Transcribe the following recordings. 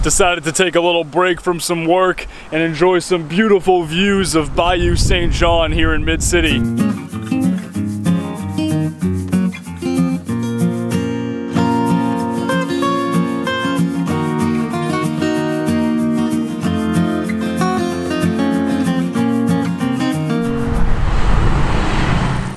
decided to take a little break from some work and enjoy some beautiful views of Bayou St. John here in Mid-City.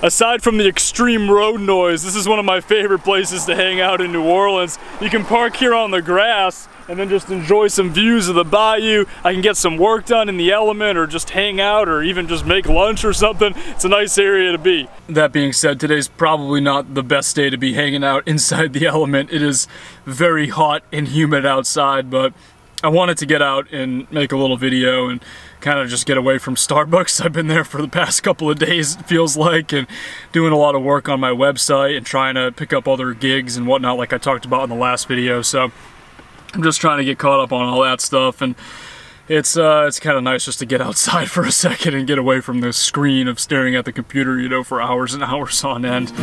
Aside from the extreme road noise, this is one of my favorite places to hang out in New Orleans. You can park here on the grass and then just enjoy some views of the bayou. I can get some work done in the element or just hang out or even just make lunch or something. It's a nice area to be. That being said, today's probably not the best day to be hanging out inside the element. It is very hot and humid outside, but I wanted to get out and make a little video and kind of just get away from Starbucks. I've been there for the past couple of days, it feels like, and doing a lot of work on my website and trying to pick up other gigs and whatnot like I talked about in the last video. So I'm just trying to get caught up on all that stuff, and it's kind of nice just to get outside for a second and get away from the screen of staring at the computer, you know, for hours and hours on end.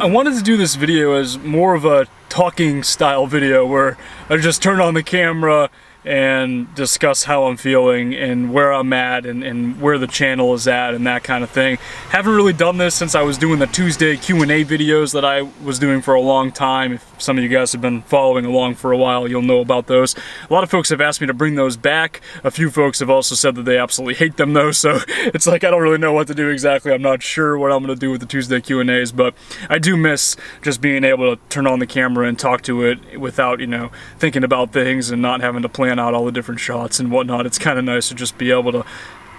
I wanted to do this video as more of a talking style video where I just turn on the camera and discuss how I'm feeling and where I'm at and where the channel is at and that kind of thing. Haven't really done this since I was doing the Tuesday Q&A videos that I was doing for a long time. If some of you guys have been following along for a while, you'll know about those. A lot of folks have asked me to bring those back. A few folks have also said that they absolutely hate them though, so it's like I don't really know what to do exactly. I'm not sure what I'm going to do with the Tuesday Q&As, but I do miss just being able to turn on the camera and talk to it without, you know, thinking about things and not having to plan out all the different shots and whatnot. It's kind of nice to just be able to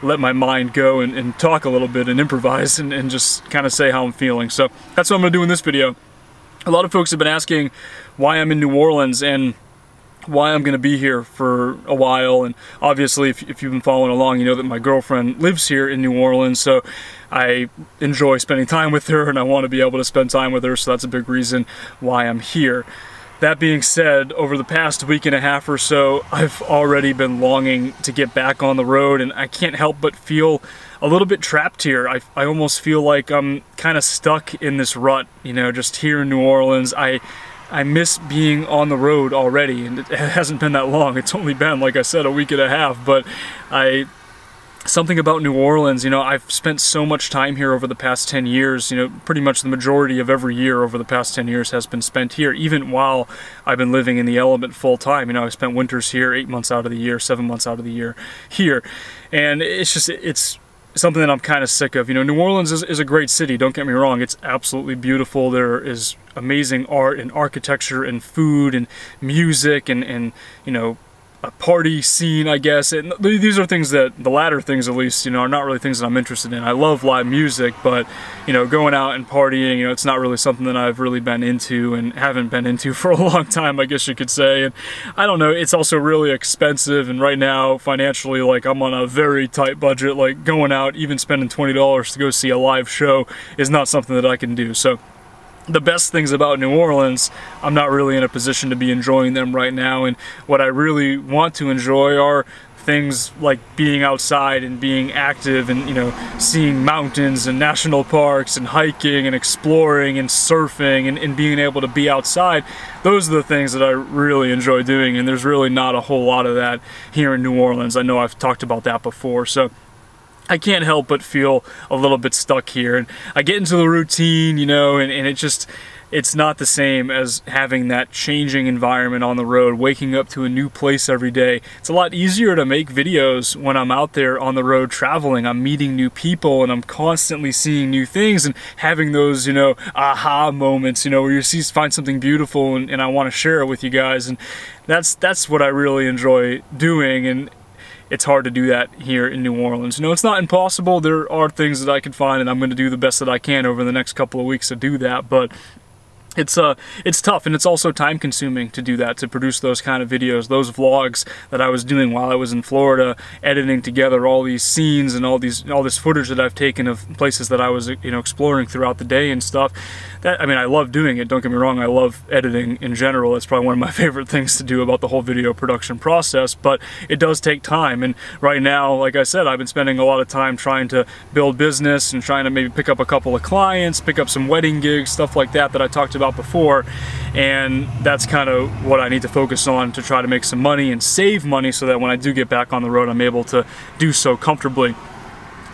let my mind go and talk a little bit and improvise and just kind of say how I'm feeling. So that's what I'm going to do in this video. A lot of folks have been asking why I'm in New Orleans and why I'm going to be here for a while, and obviously if you've been following along, you know that my girlfriend lives here in New Orleans, so I enjoy spending time with her and I want to be able to spend time with her, so that's a big reason why I'm here. That being said, over the past week and a half or so, I've already been longing to get back on the road, and I can't help but feel a little bit trapped here. I almost feel like I'm kind of stuck in this rut, you know, just here in New Orleans. I miss being on the road already, and it hasn't been that long. It's only been, like I said, a week and a half, but something about New Orleans, you know, I've spent so much time here over the past 10 years, you know, pretty much the majority of every year over the past 10 years has been spent here, even while I've been living in the element full time. You know, I spent winters here 8 months out of the year, 7 months out of the year here, and it's something that I'm kind of sick of. You know, New Orleans is a great city, don't get me wrong. It's absolutely beautiful. There is amazing art and architecture and food and music and you know, a party scene, I guess. And these are things that, the latter things at least, you know, are not really things that I'm interested in. I love live music, but, you know, going out and partying, you know, it's not really something that I've really been into and haven't been into for a long time, I guess you could say. And I don't know, it's also really expensive, and right now, financially, like, I'm on a very tight budget. Like, going out, even spending $20 to go see a live show is not something that I can do. So the best things about New Orleans, I'm not really in a position to be enjoying them right now, and what I really want to enjoy are things like being outside and being active and, you know, seeing mountains and national parks and hiking and exploring and surfing and being able to be outside. Those are the things that I really enjoy doing, and there's really not a whole lot of that here in New Orleans. I know I've talked about that before, so I can't help but feel a little bit stuck here, and I get into the routine, you know, and it's not the same as having that changing environment on the road, waking up to a new place every day. It's a lot easier to make videos when I'm out there on the road traveling. I'm meeting new people and I'm constantly seeing new things and having those, you know, aha moments, you know, where you find something beautiful and I want to share it with you guys, and that's what I really enjoy doing. And it's hard to do that here in New Orleans. You know, it's not impossible. There are things that I can find, and I'm going to do the best that I can over the next couple of weeks to do that, but it's tough, and it's also time consuming to do that, to produce those kind of videos, those vlogs that I was doing while I was in Florida, editing together all these scenes and all this footage that I've taken of places that I was, you know, exploring throughout the day and stuff. That, I mean, I love doing it, don't get me wrong, I love editing in general. It's probably one of my favorite things to do about the whole video production process, but it does take time. And right now, like I said, I've been spending a lot of time trying to build business and trying to maybe pick up a couple of clients, pick up some wedding gigs, stuff like that I talked about before, and that's kind of what I need to focus on to try to make some money and save money so that when I do get back on the road, I'm able to do so comfortably.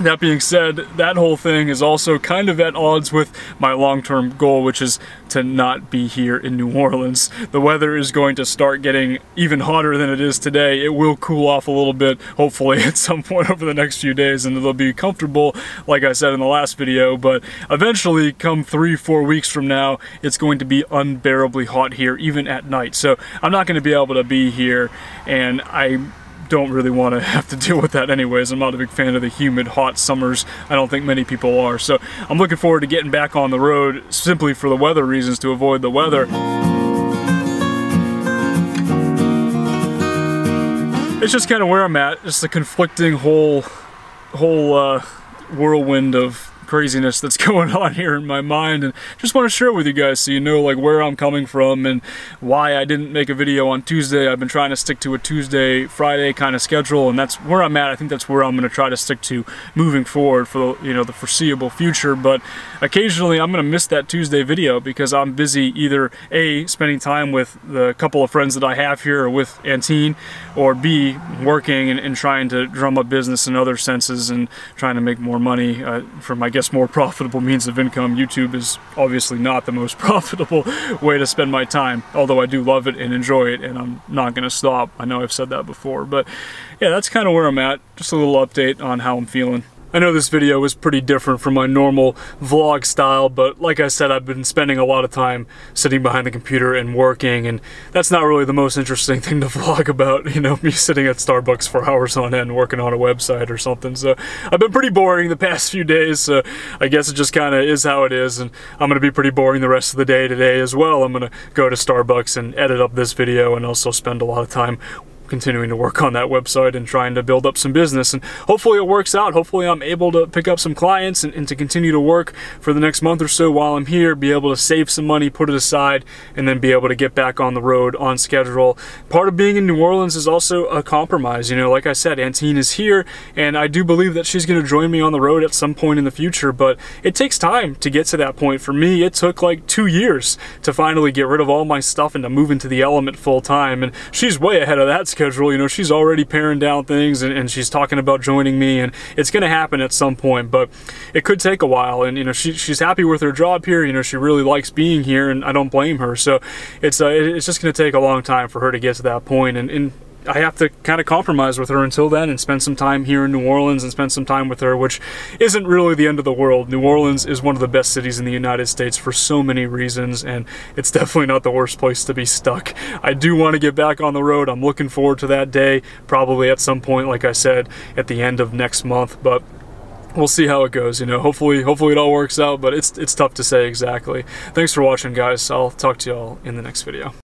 That being said, that whole thing is also kind of at odds with my long-term goal, which is to not be here in New Orleans. The weather is going to start getting even hotter than it is today. It will cool off a little bit, hopefully at some point over the next few days, and it'll be comfortable, like I said in the last video, but eventually, come 3-4 weeks from now, it's going to be unbearably hot here, even at night. So I'm not going to be able to be here, and I don't really want to have to deal with that anyways. I'm not a big fan of the humid, hot summers. I don't think many people are. So I'm looking forward to getting back on the road simply for the weather reasons, to avoid the weather. It's just kind of where I'm at. Just the conflicting whole whirlwind of craziness that's going on here in my mind, and just want to share with you guys so you know like where I'm coming from and why I didn't make a video on Tuesday. I've been trying to stick to a Tuesday, Friday kind of schedule, and that's where I'm at. I think that's where I'm going to try to stick to moving forward for the, you know, the foreseeable future. But occasionally I'm going to miss that Tuesday video because I'm busy either A, spending time with the couple of friends that I have here or with Antine, or B, working and trying to drum up business in other senses and trying to make more money from, I guess, more profitable means of income. YouTube is obviously not the most profitable way to spend my time, although I do love it and enjoy it, and I'm not going to stop. I know I've said that before, but yeah, that's kind of where I'm at. Just a little update on how I'm feeling. I know this video was pretty different from my normal vlog style, but like I said, I've been spending a lot of time sitting behind the computer and working, and that's not really the most interesting thing to vlog about, you know, me sitting at Starbucks for hours on end working on a website or something. So I've been pretty boring the past few days, so I guess it just kind of is how it is, and I'm going to be pretty boring the rest of the day today as well. I'm going to go to Starbucks and edit up this video and also spend a lot of time continuing to work on that website and trying to build up some business, and hopefully it works out. Hopefully I'm able to pick up some clients and to continue to work for the next month or so while I'm here, be able to save some money, put it aside, and then be able to get back on the road on schedule. Part of being in New Orleans is also a compromise. You know, like I said, Antine is here, and I do believe that she's going to join me on the road at some point in the future, but it takes time to get to that point. For me, it took like 2 years to finally get rid of all my stuff and to move into the element full time, and she's way ahead of that schedule. You know, she's already paring down things, and she's talking about joining me, and it's going to happen at some point, but it could take a while. And you know, she's happy with her job here. You know, she really likes being here, and I don't blame her. So it's just going to take a long time for her to get to that point, and I have to kind of compromise with her until then and spend some time here in New Orleans and spend some time with her, which isn't really the end of the world. New Orleans is one of the best cities in the United States for so many reasons, and it's definitely not the worst place to be stuck. I do want to get back on the road. I'm looking forward to that day, probably at some point, like I said, at the end of next month, but we'll see how it goes. You know, hopefully it all works out, but it's tough to say exactly. Thanks for watching, guys. I'll talk to y'all in the next video.